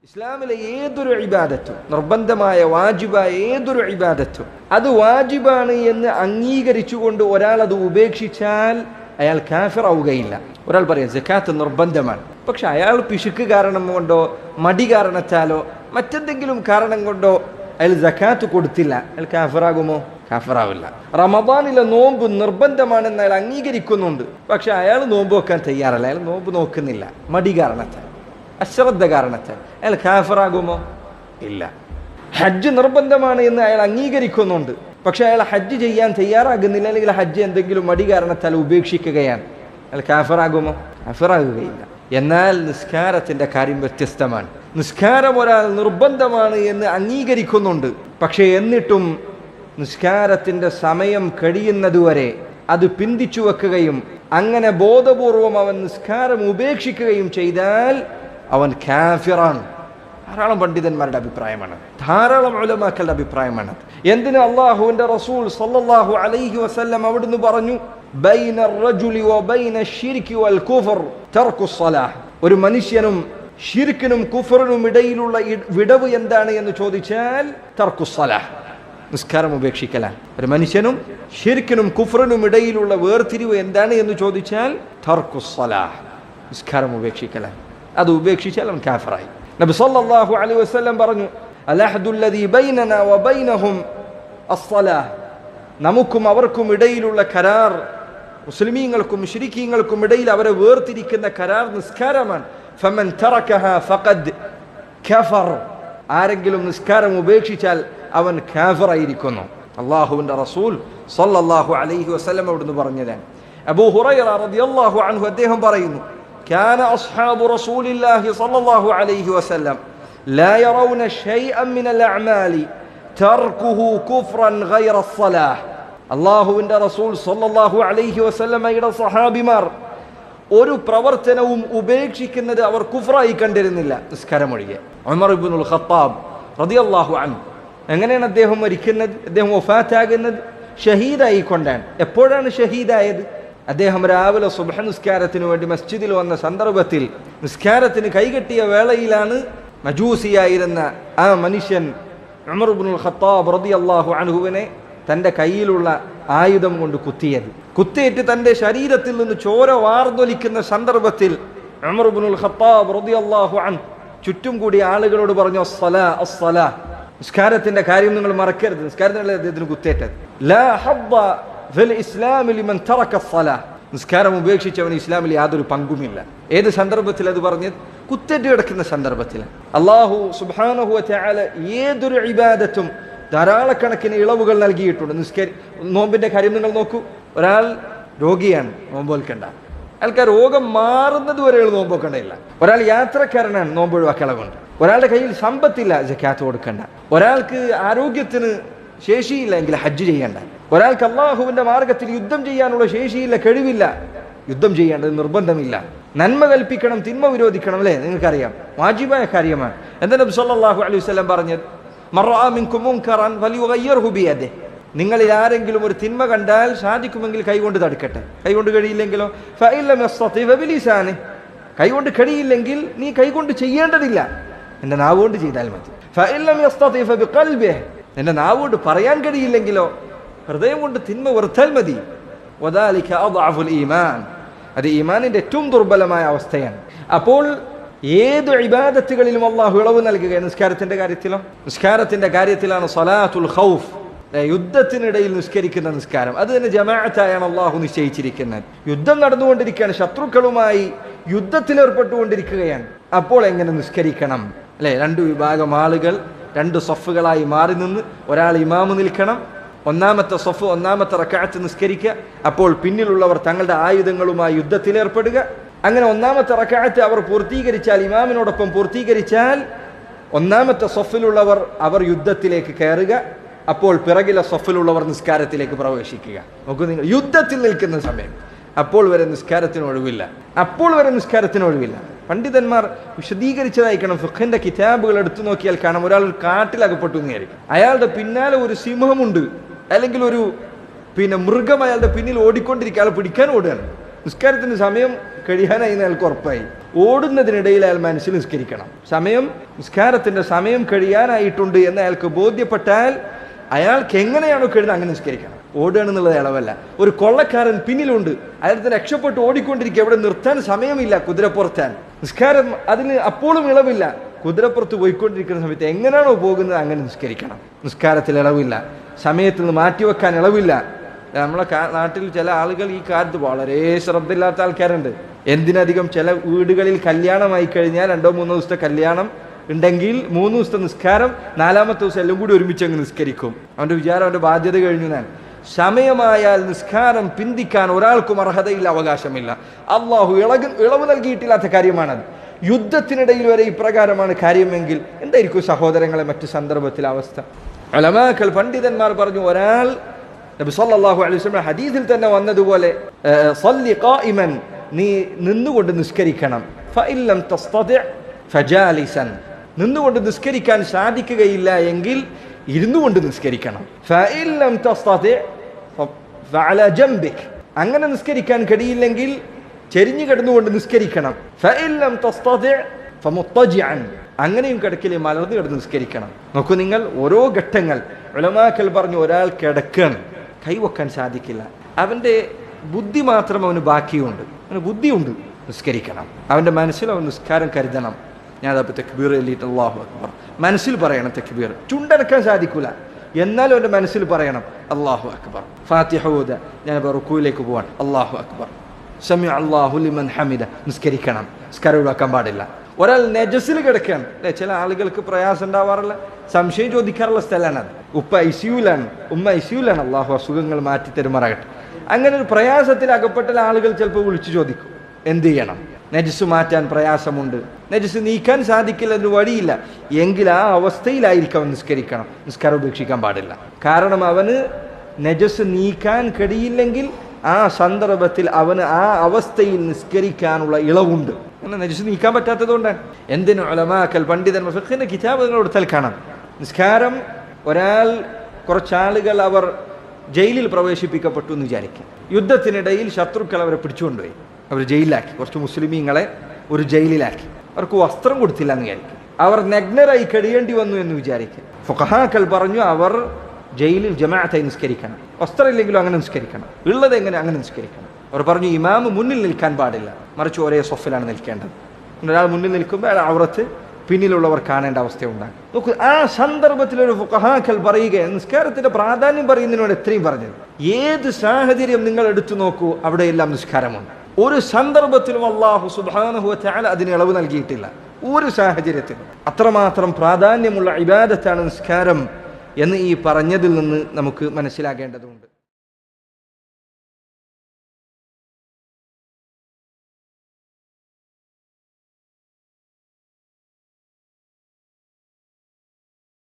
ഇസ്ലാമിലെ ഏതൊരു ഇബാദത്തും നിർബന്ധമായ വാജിബായ ഏതൊരു ഇബാദത്തും അത് വാജിബാണ് എന്ന് അംഗീകരിച്ചുകൊണ്ട് ഒരാൾ അത് ഉപേക്ഷിച്ചാൽ അയാൾ കാഫിർ ആവുകയില്ല. ഒരാൾ പറയാം സക്കാത്ത് നിർബന്ധമാണ്, പക്ഷെ അയാൾ പിശുക്ക് കാരണം കൊണ്ടോ മടി കാരണത്താലോ മറ്റെന്തെങ്കിലും കാരണം കൊണ്ടോ അയാൾ സക്കാത്ത് കൊടുത്തില്ല, അയാൾ കാഫിറാകുമോ? കാഫിറാവില്ല. റമദാനിലെ നോമ്പ് നിർബന്ധമാണെന്ന് അയാൾ അംഗീകരിക്കുന്നുണ്ട്, പക്ഷെ അയാൾ നോമ്പ് വെക്കാൻ തയ്യാറല്ല, അയാൾ നോമ്പ് നോക്കുന്നില്ല മടി കാരണത്താൽ, അശ്രദ്ധ കാരണത്താൽ, അയാൾ കാഫിറാകുമോ? ഇല്ല. ഹജ്ജ് നിർബന്ധമാണ് എന്ന് അയാൾ അംഗീകരിക്കുന്നുണ്ട്, പക്ഷെ അയാൾ ഹജ്ജ് ചെയ്യാൻ തയ്യാറാകുന്നില്ല, അല്ലെങ്കിൽ ഹജ്ജ് എന്തെങ്കിലും മടി കാരണത്താൽ ഉപേക്ഷിക്കുകയാണ്, അയാൾ കാഫിറാകുമോ? കാഫിറാകുകയില്ല. എന്നാൽ നിസ്കാരത്തിന്റെ കാര്യം വ്യത്യസ്തമാണ്. നിസ്കാരം ഒരാൾ നിർബന്ധമാണ് എന്ന് അംഗീകരിക്കുന്നുണ്ട്, പക്ഷെ എന്നിട്ടും നിസ്കാരത്തിന്റെ സമയം കഴിയുന്നതുവരെ അത് പിന്തിച്ചു വെക്കുകയും അങ്ങനെ ബോധപൂർവം അവൻ നിസ്കാരം ഉപേക്ഷിക്കുകയും ചെയ്താൽ അവൻ കാഫിറാണ്. ധാരാളം പണ്ഡിതന്മാരുടെ അഭിപ്രായമാണ്, ധാരാളം ഉലമാക്കളുടെ അഭിപ്രായമാണ്. എന്തിന് അല്ലാഹുവിന്റെ റസൂൽ സല്ലല്ലാഹു അലൈഹി വസല്ലം അവിടുന്ന് പറഞ്ഞു, ബൈന റജുലി വബൈന ശിർകി വൽ കുഫർ തർക്കുസ് സലാഹ്. ഒരു മനുഷ്യനും ശിർക്കിനും കുഫറിനും ഇടയിലുള്ള വിടവ് എന്താണ് എന്ന് ചോദിച്ചാൽ തർക്കുസ് സലാഹ്, നിസ്കാരം ഉപേക്ഷിക്കലാണ്. ഒരു മനുഷ്യനും ശിർക്കിനും കുഫറിനും ഇടയിലുള്ള വേർതിരിവ് എന്താണ് എന്ന് ചോദിച്ചാൽ തർക്കുസ് സലാഹ്, നിസ്കാരം ഉപേക്ഷിക്കലാണ്. അത് ഉപേക്ഷിച്ചാൽ അവൻ കാഫിറായി. നബി സല്ലല്ലാഹു അലൈഹി വസല്ലം പറഞ്ഞു, അൽഅഹ്ദുല്ലദീ ബൈനനാ വബൈനഹും അസ്സലാഹ്. നമുക്കും അവർക്കും ഇടയിലുള്ള കരാർ, മുസ്ലിമീങ്ങൾക്കും മുശ്രിക്കീങ്ങൾക്കും ഇടയിൽ അവരെ വേർതിരിക്കുന്ന കരാർ നിസ്കാരമാണ്. ഫമൻ തറകഹാ ഫഖദ് കഫർ. ആരെങ്കിലും നിസ്കാരം ഉപേക്ഷിച്ചാൽ അവൻ കാഫിറായിരിക്കുന്നു. അല്ലാഹുവിന്റെ റസൂൽ സല്ലല്ലാഹു അലൈഹി വസല്ലം അവിടുന്ന് പറഞ്ഞതാണ്. അബൂ ഹുറൈറ റളിയല്ലാഹു അൻഹു അദ്ദേഹം പറയുന്നു, كان أصحاب رسول الله صلى الله عليه وسلم لا يرون شيئا من الأعمال تركه كفرا غير الصلاة. അല്ലാഹുവിന്റെ റസൂൽ സല്ലല്ലാഹു അലൈഹി വസല്ലമയുടെ സഹാബിമാർ ഒരു പ്രവർത്തനവും ഉപേക്ഷിക്കുന്നത് അവർ കുഫ്റായി കണ്ടിരുന്നില്ല, നിസ്കാരം ഒഴികെ. ഉമർ ഇബ്നുൽ ഖത്താബ് റളിയല്ലാഹു അൻഹു എങ്ങനെയാണ് അദ്ദേഹം മരിക്കുന്നത്? അദ്ദേഹം വഫാത്താകുന്നത് ഷഹീദായിക്കൊണ്ടാണ്. എപ്പോഴാണ് ഷഹീദായത്? അദ്ദേഹം രാവിലെ സുബ്ഹ് നിസ്കാരത്തിന് വേണ്ടി മസ്ജിദിൽ വന്ന സന്ദർഭത്തിൽ നിസ്കാരത്തിന് കൈകെട്ടിയ വേളയിലാണ് മജൂസിയായിരുന്ന ആ മനുഷ്യൻ ഉമർ ഇബ്നുൽ ഖത്താബ് റളിയല്ലാഹു അൻഹുവിനെ തൻ്റെ കയ്യിലുള്ള ആയുധം കൊണ്ട് കുത്തിയത്. കുത്തിയിട്ട് തൻ്റെ ശരീരത്തിൽ നിന്ന് ചോര വാർന്നൊലിക്കുന്ന സന്ദർഭത്തിൽ ഉമർ ഇബ്നുൽ ഖത്താബ് റളിയല്ലാഹു അൻഹു ചുറ്റും കൂടി ആളുകളോട് പറഞ്ഞു, അസ്സലാ അസ്സലാ, നിസ്കാരത്തിന്റെ കാര്യം നിങ്ങൾ മറക്കരുത്. നിസ്കാരത്തിനല്ലേ അദ്ദേഹത്തിന് കുത്തേറ്റത്. ലാ ഹദ്ദ ഫിൽ ഇസ്ലാമി ലിമൻ തറക അസ്സലാ. നിസ്കാരം ഉപേക്ഷിച്ചവന് ഇസ്ലാമിൽ യാതൊരു പങ്കുമില്ല. ഏത് സന്ദർഭത്തിൽ അത് പറഞ്ഞത്? കുത്തേറ്റ് കിടക്കുന്ന സന്ദർഭത്തിൽ. അല്ലാഹു സുബ്ഹാനഹു വ തആല ഏതൊരു ഇബാദത്തും ധാരാളക്കണക്കിന് ഇളവുകൾ നൽകിയിട്ടുണ്ട്. നോമ്പിന്റെ കാര്യം നിങ്ങൾ നോക്കൂ. ഒരാൾ രോഗിയാണ്, നോമ്പ് വെൽക്കണ്ട. അയാൾക്ക് രോഗം മാറുന്നത് വരെ നോമ്പ് വെക്കേണ്ടതില്ല. ഒരാൾ യാത്രക്കാരനാണ്, നോമ്പ് ഒഴിവാക്കളവുണ്ട്. ഒരാളുടെ കയ്യിൽ സമ്പത്തില്ല, സക്കാത്ത് കൊടുക്കണ്ട. ഒരാൾക്ക് ആരോഗ്യത്തിന് ശേഷിയില്ല എങ്കിൽ ഹജ്ജ് ചെയ്യണ്ട. ഒരാൾക്ക് അല്ലാഹുവിന്റെ മാർഗത്തിൽ യുദ്ധം ചെയ്യാനുള്ള ശേഷിയില്ല, കഴിവില്ല, യുദ്ധം ചെയ്യേണ്ടത് നിർബന്ധമില്ല. നന്മ കൽപ്പിക്കണം, തിന്മ വിരോധിക്കണം, അല്ലേ? നിങ്ങൾക്കറിയാം, വാജിബായ കാര്യമാണ്. എന്താ നബി സല്ലല്ലാഹു അലൈഹി വസല്ലം പറഞ്ഞത്? മർആ മിൻകും മുൻകറൻ ഫലിയുഗയ്യിർഹു ബിയദിഹി. നിങ്ങളിൽ ആരെങ്കിലും ഒരു തിന്മ കണ്ടാൽ സാധിക്കുമെങ്കിൽ കൈകൊണ്ട് തടുക്കട്ടെ, കൈകൊണ്ട് കഴിയില്ലെങ്കിലോ ഫഇൻ ലം യസ്തതി ഫബിലിസാനിഹി. കൈകൊണ്ട് കഴിയില്ലെങ്കിൽ നീ കൈകൊണ്ട് ചെയ്യേണ്ടതില്ല, എന്റെ നാവ് കൊണ്ട് ചെയ്താൽ മതി. ഫഇൻ ലം യസ്തതി ഫബിഖൽബിഹി. എന്റെ നാവ് കൊണ്ട് പറയാൻ കഴിയില്ലെങ്കിലോ ഹൃദയം കൊണ്ട് തിന്മ വെറുത്താൽ മതി. വദാലിക അദ്അഫുൽ ഈമാൻ. അത് ഈമാനിന്റെ ഏറ്റവും ദുർബലമായ അവസ്ഥയാണ്. അപ്പോൾ ഏത് ഇബാദത്തുകളിലും അല്ലാഹു ഇളവ് നൽകുകയാണ്. നിസ്കാരത്തിന്റെ കാര്യത്തിലോ? നിസ്കാരത്തിന്റെ കാര്യത്തിലാണ് സ്വലാത്തുൽ ഖൗഫ്, യുദ്ധത്തിനിടയിൽ നിസ്കരിക്കുന്ന നിസ്കാരം. അത് തന്നെ ജമാഅത്തായാണ് അല്ലാഹു നിശ്ചയിച്ചിരിക്കുന്നത്. യുദ്ധം നടന്നുകൊണ്ടിരിക്കുകയാണ്, ശത്രുക്കളുമായി യുദ്ധത്തിലേർപ്പെട്ടുകൊണ്ടിരിക്കുകയാണ്. അപ്പോൾ എങ്ങനെ നിസ്കരിക്കണം, അല്ലെ? രണ്ട് വിഭാഗം ആളുകൾ രണ്ട് സഫുകളായി മാറി നിന്ന് ഒരാൾ ഇമാമ് നിൽക്കണം. ഒന്നാമത്തെ സഫ് ഒന്നാമത്തെ റക്അത്ത് നിസ്കരിക്കുക. അപ്പോൾ പിന്നിലുള്ളവർ തങ്ങളുടെ ആയുധങ്ങളുമായി യുദ്ധത്തിലേർപ്പെടുക. അങ്ങനെ ഒന്നാമത്തെ റക്അത്ത് അവർ പൂർത്തീകരിച്ചാൽ, ഇമാമിനോടൊപ്പം പൂർത്തീകരിച്ചാൽ, ഒന്നാമത്തെ സഫിലുള്ളവർ അവർ യുദ്ധത്തിലേക്ക് കയറുക. അപ്പോൾ പിറകിലെ സഫിലുള്ളവർ നിസ്കാരത്തിലേക്ക് പ്രവേശിക്കുക. നോക്കൂ നിങ്ങൾ, യുദ്ധത്തിൽ നിൽക്കുന്ന സമയം, അപ്പോൾ വരെ നിസ്കാരത്തിന് ഒഴിവില്ല, അപ്പോൾ വരെ നിസ്കാരത്തിന് ഒഴിവില്ല. പണ്ഡിതന്മാർ വിശദീകരിച്ചതായിരിക്കണം. ഫിഖ്ഹിന്റെ കിതാബുകൾ എടുത്തു നോക്കിയാൽ കാണാം, ഒരാൾ കാട്ടിലകപ്പെട്ടു എന്നായിരിക്കും, അയാളുടെ പിന്നാലെ ഒരു സിംഹമുണ്ട്, അല്ലെങ്കിൽ ഒരു മൃഗം അയാളുടെ പിന്നിൽ ഓടിക്കൊണ്ടിരിക്കുക, അയാൾ പിടിക്കാൻ ഓടുകയാണ്. നിസ്കാരത്തിന് സമയം കഴിയാനായി അയാൾക്ക് ഉറപ്പായി. ഓടുന്നതിനിടയിൽ അയാൾ മനസ്സിൽ നിസ്കരിക്കണം. നിസ്കാരത്തിന്റെ സമയം കഴിയാനായിട്ടുണ്ട് എന്ന് അയാൾക്ക് ബോധ്യപ്പെട്ടാൽ അയാൾക്ക് എങ്ങനെയാണോ കഴിയുന്നത് അങ്ങനെ നിസ്കരിക്കണം. ഓടുകയാണെന്നുള്ളത് ഇളവല്ല. ഒരു കൊള്ളക്കാരൻ പിന്നിലുണ്ട്, അയാൾക്ക് രക്ഷപ്പെട്ട് ഓടിക്കൊണ്ടിരിക്കുക, എവിടെ നിർത്താൻ സമയമില്ല, കുതിരപ്പുറത്താൻ. നിസ്കാരം അതിന് അപ്പോഴും ഇളവില്ല. കുതിരപ്പുറത്ത് പോയിക്കൊണ്ടിരിക്കുന്ന സമയത്ത് എങ്ങനെയാണോ പോകുന്നത് അങ്ങനെ നിസ്കരിക്കണം. നിസ്കാരത്തിൽ ഇളവില്ല, സമയത്തിൽ നിന്ന് മാറ്റിവെക്കാൻ ഇളവില്ല. നമ്മളെ നാട്ടിൽ ചില ആളുകൾ ഈ കാര്യത്തിൽ വളരെ ശ്രദ്ധയില്ലാത്ത ആൾക്കാരുണ്ട്. എന്തിനധികം ചില വീടുകളിൽ കല്യാണമായി കഴിഞ്ഞാൽ 2-3 ദിവസത്തെ കല്യാണം ഉണ്ടെങ്കിൽ 3 ദിവസത്തെ നിസ്കാരം, 4ാമത്തെ ദിവസം എല്ലാം കൂടി ഒരുമിച്ച് അങ്ങ് നിസ്കരിക്കും. അവൻ്റെ വിചാരം അവൻ്റെ ബാധ്യത കഴിഞ്ഞു. ഞാൻ സമയമായാൽ നിസ്കാരം പിന്തിക്കാൻ ഒരാൾക്കും അർഹതയില്ല, അവകാശമില്ല. അള്ളാഹു ഇളവ് നൽകിയിട്ടില്ലാത്ത കാര്യമാണത്. യുദ്ധത്തിനിടയിൽ വരെ ഇപ്രകാരമാണ് കാര്യമെങ്കിൽ എന്തായിരിക്കും സഹോദരങ്ങളെ മറ്റു സന്ദർഭത്തിലെ അവസ്ഥ? ഉലമാക്കൾ പണ്ഡിതന്മാർ പറഞ്ഞു, ഒരാൾ നബി സല്ലല്ലാഹു അലൈഹി വസല്ലം ഹദീസിൽ തന്നെ വന്നതുപോലെ സല്ലി ഖായിമൻ, നീ നിന്നുകൊണ്ട് നിസ്കരിക്കണം. ഫഇൻ ലം തസ്തതി' ഫജാലിസൻ, നിന്നുകൊണ്ട് നിസ്കരിക്കാൻ സാധിക്കുകയില്ല എങ്കിൽ ഇരുന്നു കൊണ്ട് നിസ്കരിക്കണം. ഫഇൻ ലം തസ്തതി' ഫഅല ജംബിക്, അങ്ങനെ നിസ്കരിക്കാൻ കഴിയില്ലെങ്കിൽ ചെരിഞ്ഞു കിടന്നുകൊണ്ട് നിസ്കരിക്കണം. ഫഇൻ ലം തസ്തതി' ഫമുത്തജിഅൻ, അങ്ങനെയും കിടക്കില്ലേ മലർന്നു കിടന്ന് നിസ്കരിക്കണം. നോക്കൂ നിങ്ങൾ, ഓരോ ഘട്ടങ്ങൾ ഉലമാക്കൾ പറഞ്ഞു. ഒരാൾ കിടക്കണം, കൈവെക്കാൻ സാധിക്കില്ല, അവൻ്റെ ബുദ്ധി മാത്രം അവന് ബാക്കിയുണ്ട്, അവന് ബുദ്ധിയുണ്ട്, നിസ്കരിക്കണം. അവൻ്റെ മനസ്സിൽ അവൻ നിസ്കാരം കരുതണം. ഞാനപ്പോൾ തക്ബീർ ചൊല്ലിയിട്ട് അല്ലാഹു അക്ബർ മനസ്സിൽ പറയണം. തക്ബീർ ചുണ്ടനക്കാൻ സാധിക്കില്ല, എന്നാലും അവൻ്റെ മനസ്സിൽ പറയണം അല്ലാഹു അക്ബർ. ഫാത്തിഹ ഓതുക, ഞാനിപ്പോൾ റുക്കൂയിലേക്ക് പോവാൻ, അല്ലാഹു അക്ബർ, സമിഅ അല്ലാഹു ലിമൻ ഹമിദ, നിസ്കരിക്കണം. നിസ്കാരം ഒഴിവാക്കാൻ പാടില്ല. ഒരാൾ നജസിൽ കിടക്കുകയാണ്, അല്ലെ? ചില ആളുകൾക്ക് പ്രയാസം ഉണ്ടാവാറില്ല, സംശയം ചോദിക്കാറുള്ള സ്ഥലമാണ് അത്. ഉപ്പ ഐസിയുലാണ്, ഉമ്മ ഐസിയുലാണ്, അള്ളാഹു അസുഖങ്ങൾ മാറ്റി തരുമാറാകട്ടെ. അങ്ങനെ ഒരു പ്രയാസത്തിൽ അകപ്പെട്ട ആളുകൾ ചിലപ്പോൾ വിളിച്ചു ചോദിക്കും, എന്ത് ചെയ്യണം? നജസ് മാറ്റാൻ പ്രയാസമുണ്ട്, നജസ് നീക്കാൻ സാധിക്കില്ല, എന്ന് വഴിയില്ല എങ്കിൽ ആ അവസ്ഥയിലായിരിക്കും അവൻ നിസ്കരിക്കണം. നിസ്കാരം ഉപേക്ഷിക്കാൻ പാടില്ല. കാരണം അവന് നജസ് നീക്കാൻ കഴിയില്ലെങ്കിൽ ആ സന്ദർഭത്തിൽ അവന് ആ അവസ്ഥയിൽ നിസ്കരിക്കാനുള്ള ഇളവുണ്ട്. അങ്ങനെ നജസ് നീക്കാൻ പറ്റാത്തത് കൊണ്ടാണ്. എന്തിനു ഉലമാക്കൾ പണ്ഡിതന്മാർ ഫിഖ്ഹിന്റെ കിതാബുകൾ എടുത്താൽ കാണാം, നിസ്കാരം ഒരാൾ, കുറച്ചാളുകൾ അവർ ജയിലിൽ പ്രവേശിപ്പിക്കപ്പെട്ടു എന്ന് വിചാരിക്കുക. യുദ്ധത്തിനിടയിൽ ശത്രുക്കൾ അവരെ പിടിച്ചുകൊണ്ടുപോയി, അവർ ജയിലിലാക്കി. കുറച്ച് മുസ്ലിമീങ്ങളെ ഒരു ജയിലിലാക്കി, അവർക്ക് വസ്ത്രം കൊടുത്തില്ല എന്ന് വിചാരിക്കുക. അവർ നഗ്നരായി കഴിയേണ്ടി വന്നു എന്ന് വിചാരിക്കുക. ഫുഖഹാക്കൾ പറഞ്ഞു, അവർ ജയിലിൽ ജമാഅത്തായി നിസ്കരിക്കണം, വസ്ത്രം ഇല്ലെങ്കിലും അങ്ങനെ നിസ്കരിക്കണം, ഉള്ളത് എങ്ങനെ അങ്ങനെ നിസ്കരിക്കണം. അവർ പറഞ്ഞു, ഇമാമ് മുന്നിൽ നിൽക്കാൻ പാടില്ല, മറിച്ച് ഒരേ സൊഫിലാണ് നിൽക്കേണ്ടത്. ഒരാൾ മുന്നിൽ നിൽക്കുമ്പോൾ അയാൾ ഔറത്ത് പിന്നിലുള്ളവർ കാണേണ്ട അവസ്ഥയുണ്ടാകും. നോക്കൂ, ആ സന്ദർഭത്തിലൊരു ഫുഖഹാക്കൾ പറയുക, നിസ്കാരത്തിന്റെ പ്രാധാന്യം പറയുന്നതിനോട് എത്രയും പറഞ്ഞത്. ഏത് സാഹചര്യം നിങ്ങൾ എടുത്തു നോക്കൂ, അവിടെയെല്ലാം നിസ്കാരമുണ്ട്. ഒരു സന്ദർഭത്തിലും അല്ലാഹു സുബ്ഹാനഹു വ തആല അതിന് ഇളവ് നൽകിയിട്ടില്ല. ഒരു സാഹചര്യത്തിലും അത്രമാത്രം പ്രാധാന്യമുള്ള ഇബാദത്താണ് നിസ്കാരം എന്ന് ഈ പറഞ്ഞതിൽ നിന്ന് നമുക്ക് മനസ്സിലാക്കേണ്ടതുണ്ട്.